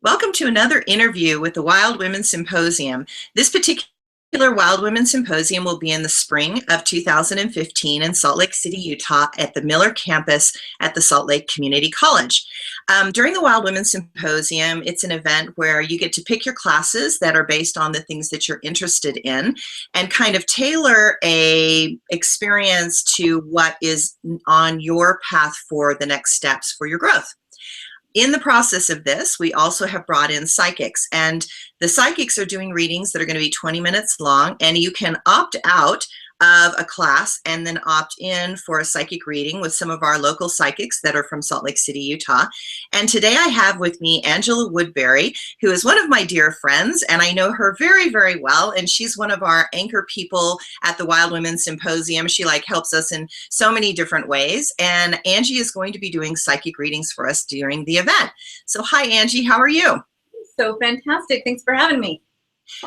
Welcome to another interview with the Wild Women Symposium. This particular Wild Women Symposium will be in the spring of 2015 in Salt Lake City, Utah at the Miller campus at the Salt Lake Community College. During the Wild Women Symposium, it's an event where you get to pick your classes that are based on the things that you're interested in and kind of tailor a experience to what is on your path for the next steps for your growth. In the process of this, we also have brought in psychics, and the psychics are doing readings that are going to be 20 minutes long, and you can opt out of a class and then opt in for a psychic reading with some of our local psychics that are from Salt Lake City, Utah. And today I have with me Angie Woodbury, who is one of my dear friends, and I know her very, very well, and she's one of our anchor people at the Wild Women Symposium. She helps us in so many different ways, and Angie is going to be doing psychic readings for us during the event. So hi, Angie, how are you? So fantastic. Thanks for having me.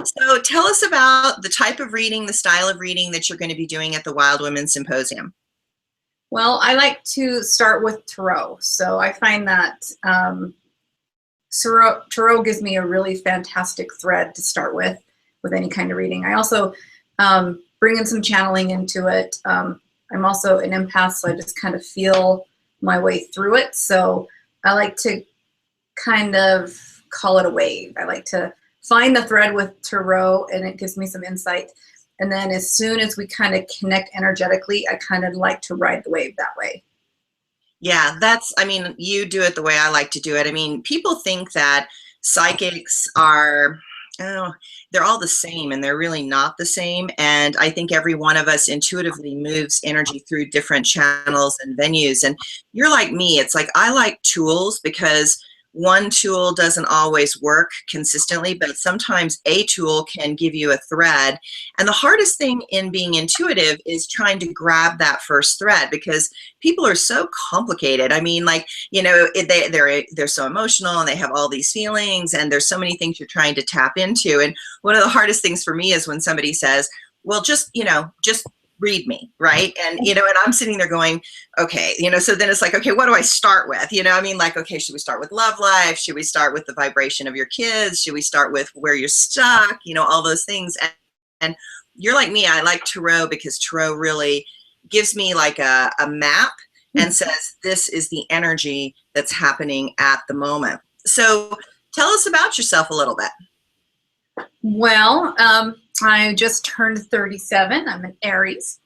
So tell us about the type of reading, the style of reading that you're going to be doing at the Wild Women Symposium. Well, I like to start with tarot. So I find that tarot gives me a really fantastic thread to start with any kind of reading. I also bring in some channeling into it. I'm also an empath, so I just kind of feel my way through it. So I like to kind of call it a wave. I like to find the thread with tarot, and it gives me some insight. And then as soon as we kind of connect energetically, I kind of like to ride the wave that way. Yeah, you do it the way I like to do it. I mean, people think that psychics are, they're all the same, and they're really not the same. And I think every one of us intuitively moves energy through different channels and venues. And you're like me. It's like I like tools because one tool doesn't always work consistently, but sometimes a tool can give you a thread. And the hardest thing in being intuitive is trying to grab that first thread, because people are so complicated. I mean, they're so emotional, and they have all these feelings, and there's so many things you're trying to tap into. And one of the hardest things for me is when somebody says, well, just read me, right? And and I'm sitting there going, okay, so then it's like, okay, what do I start with? Okay, should we start with love life? Should we start with the vibration of your kids? Should we start with where you're stuck? All those things. And you're like me, I like tarot because tarot really gives me like a map and says, this is the energy that's happening at the moment. So tell us about yourself a little bit. Well, I just turned 37. I'm an Aries,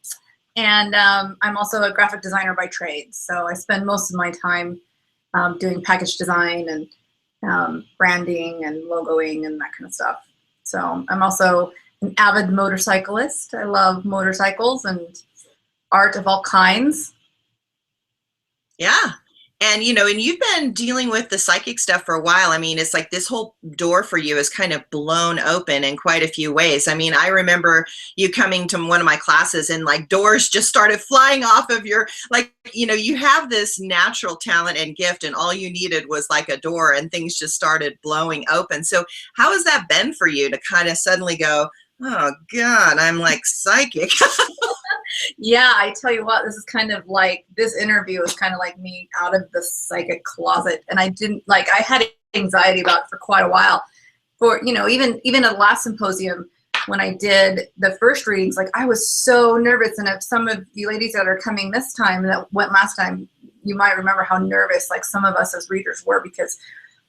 and I'm also a graphic designer by trade. So I spend most of my time doing package design and branding and logoing and that kind of stuff. So I'm also an avid motorcyclist. I love motorcycles and art of all kinds. Yeah. And, and you've been dealing with the psychic stuff for a while. I mean, it's like this whole door for you is kind of blown open in quite a few ways. I mean, I remember you coming to one of my classes and doors just started flying off of your, you have this natural talent and gift, and all you needed was like a door and things just started blowing open. So how has that been for you to kind of suddenly go, oh God, I'm like psychic? Yeah, I tell you what, this is kind of like, this interview is kind of like me out of the psychic closet. And I had anxiety about it for quite a while. Even at the last symposium, when I did the first readings, I was so nervous. And if some of you ladies that are coming this time that went last time, you might remember how nervous some of us as readers were, because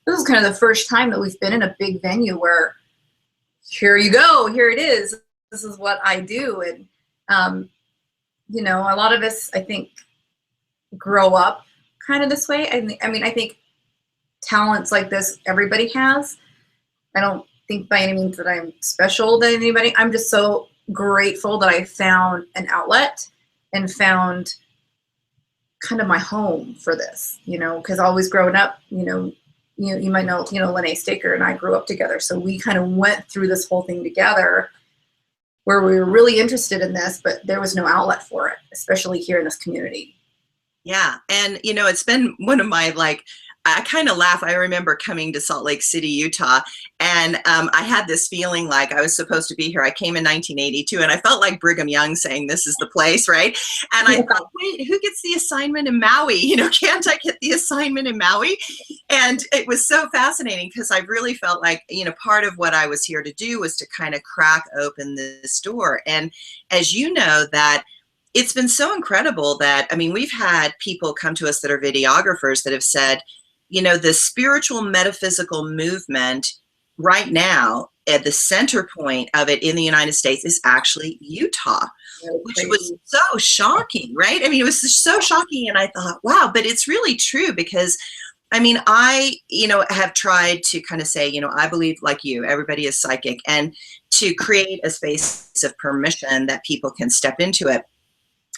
this was kind of the first time that we've been in a big venue where here you go, here it is. This is what I do. And, a lot of us, I think, grow up kind of this way. I think talents like this, everybody has. I don't think by any means that I'm special than anybody. I'm just so grateful that I found an outlet and found kind of my home for this, because always growing up, you might know, Lene Staker and I grew up together. So we kind of went through this whole thing together, where we were really interested in this, but there was no outlet for it, especially here in this community. Yeah. And, it's been one of my I kind of laugh. I remember coming to Salt Lake City, Utah, and I had this feeling like I was supposed to be here. I came in 1982, and I felt like Brigham Young saying, "This is the place," right? And I thought, wait, who gets the assignment in Maui? You know, can't I get the assignment in Maui? And it was so fascinating because I really felt like, you know, part of what I was here to do was to kind of crack open this door. And as you know, that it's been so incredible that, I mean, we've had people come to us that are videographers that have said, you know, the spiritual metaphysical movement right now, at the center point of it in the United States is actually Utah, which was so shocking, right? I mean, it was so shocking. And I thought, wow, but it's really true because, I mean, I, you know, have tried to kind of say, you know, I believe like you, everybody is psychic, and to create a space of permission that people can step into it.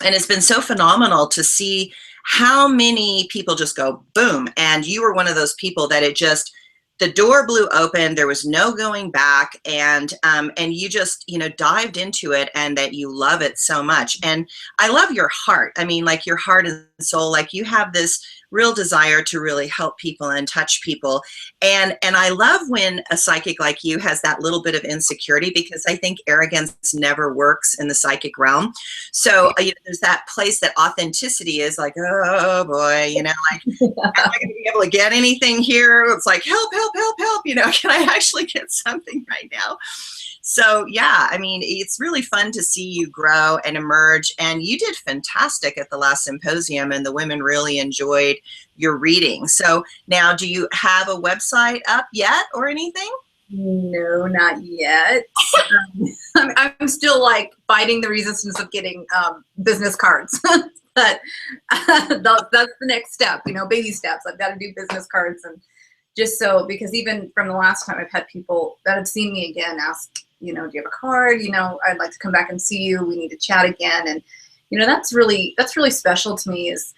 And it's been so phenomenal to see how many people just go boom. And you were one of those people that it just, the door blew open. There was no going back. And you just, you know, dived into it, and that you love it so much. And I love your heart. I mean, like your heart and soul, like you have this real desire to really help people and touch people. And I love when a psychic like you has that little bit of insecurity, because I think arrogance never works in the psychic realm. So you know, there's that place that authenticity is like, oh boy, you know, like, am I going to be able to get anything here? It's like, help, help, help, help, you know, can I actually get something right now? So yeah, I mean, it's really fun to see you grow and emerge, and you did fantastic at the last symposium, and the women really enjoyed your reading. So now, do you have a website up yet or anything? No, not yet. I'm still like fighting the resistance of getting business cards. But that's the next step, you know, baby steps. I've got to do business cards, and just so, because even from the last time, I've had people that have seen me again ask, you know, do you have a card? You know, I'd like to come back and see you. We need to chat again. And, you know, that's really special to me is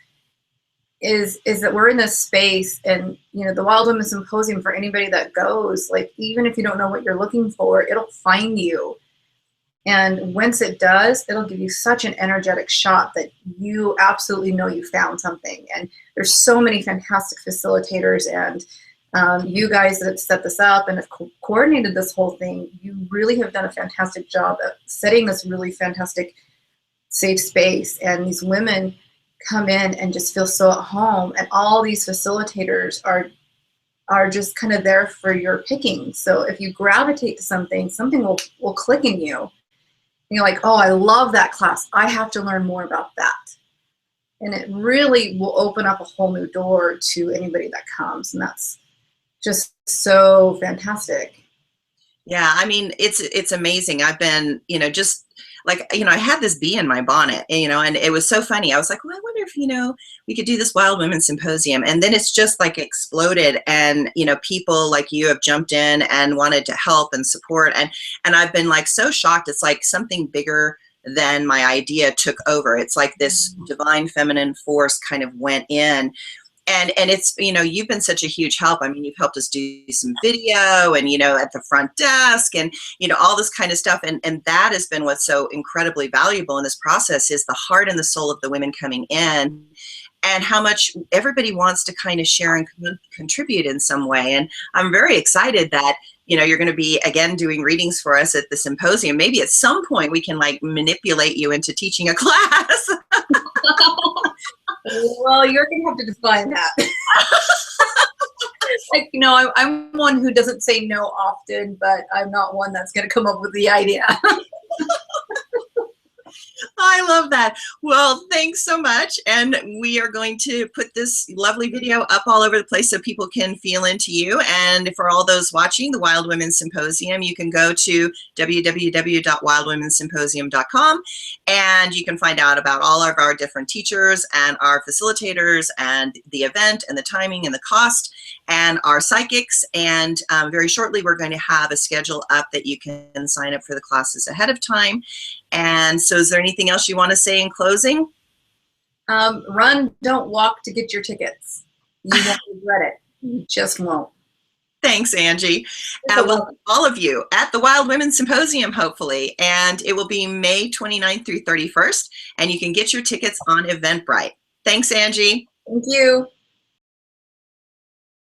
that we're in this space, and, you know, the Wild Women Symposium, for anybody that goes, like, even if you don't know what you're looking for, it'll find you. And once it does, it'll give you such an energetic shot that you absolutely know you found something. And there's so many fantastic facilitators, and you guys that have set this up and have coordinated this whole thing. You really have done a fantastic job of setting this really fantastic safe space. And these women come in and just feel so at home. And all these facilitators are just kind of there for your picking. So if you gravitate to something will click in you. And you're like, oh, I love that class. I have to learn more about that. And it really will open up a whole new door to anybody that comes. And that's just so fantastic. Yeah, I mean, it's amazing. I've been, you know, just like, you know, I had this bee in my bonnet, you know, and it was so funny. I was like, well, I wonder if, you know, we could do this Wild Women Symposium. And then it's just like exploded. And, you know, people like you have jumped in and wanted to help and support. And I've been like so shocked. It's like something bigger than my idea took over. It's like this divine feminine force kind of went in. And it's, you know, you've been such a huge help. I mean, you've helped us do some video, and, you know, at the front desk, and, you know, all this kind of stuff. And that has been what's so incredibly valuable in this process, is the heart and the soul of the women coming in, and how much everybody wants to kind of share and contribute in some way. And I'm very excited that, you know, you're going to be again doing readings for us at the symposium. Maybe at some point we can like manipulate you into teaching a class. Well, you're going to have to define that. Like, you know, I'm one who doesn't say no often, but I'm not one that's going to come up with the idea. I love that. Well, thanks so much. And we are going to put this lovely video up all over the place so people can feel into you. And for all those watching the Wild Women Symposium, you can go to www.wildwomensymposium.com, and you can find out about all of our different teachers and our facilitators and the event and the timing and the cost and our psychics. And very shortly, we're going to have a schedule up that you can sign up for the classes ahead of time. And so is there anything else you want to say in closing? Run, don't walk to get your tickets. You won't regret it. You just won't. Thanks, Angie. We'll see all of you at the Wild Women Symposium, hopefully. And it will be May 29th through 31st. And you can get your tickets on Eventbrite. Thanks, Angie. Thank you.